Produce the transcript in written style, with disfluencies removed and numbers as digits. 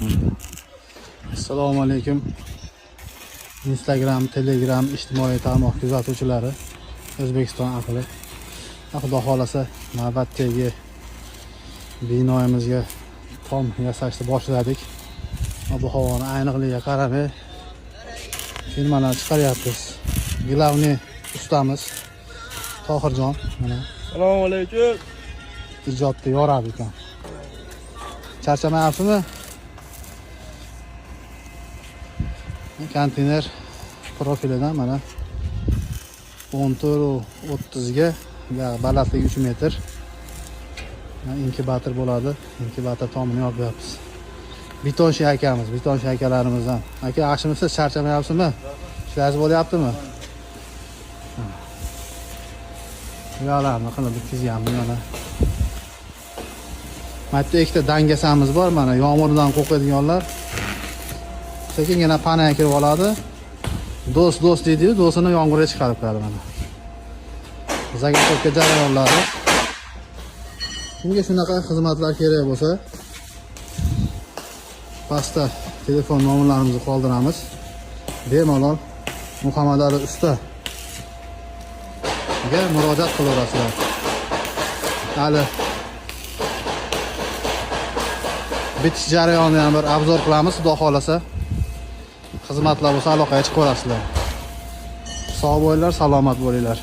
Assalomu alaykum. Instagram, Telegram ijtimoiy tarmoq kuzatuvchilari, O'zbekiston ahli. Xudo xolasa navbatdagi binoyimizga tom yasashni boshladik. Bu havoni ayniqligiga qaramay filmlarni chiqaryapmiz. Glavniy ustamiz Tohirjon mana. Assalomu alaykum. Ijodda yoradi ekan. Charchamayapsizmi? Konteyner profilidan mana 14-30 ga balandligi 3 metr. Inkubator bo'ladi. Inkubator tomini yopyapmiz. Beton shaykamiz, beton shaykalarimizdan. Aka, yaxshimisiz? Charchamayapsizmi? Ishlar bo'lyaptimi? Yo'qlarni qilib bitkizganmiz mana. Mana ikkita dangasamiz bor, mana yomg'irdan qo'rqadiganlar. Sekingina panaga kirib oladi. Do'st deydi-yu, do'stini yomg'irga chiqarib qo'yadi mana. Zagotovka jarayonlari. Kimga shunaqa xizmatlar kerak bo'lsa, pastda telefon nomerlarimizni qoldiramiz. Bemalol Muhammad Ali usta ga murojaat qilaverasizlar. Hali bitish jarayonini ham bir obzor qilamiz, xudo xolasa. Xizmatlar bo'lsa aloqaga chiqaverasizlar. Sog' bo'linglar, salomat bo'linglar.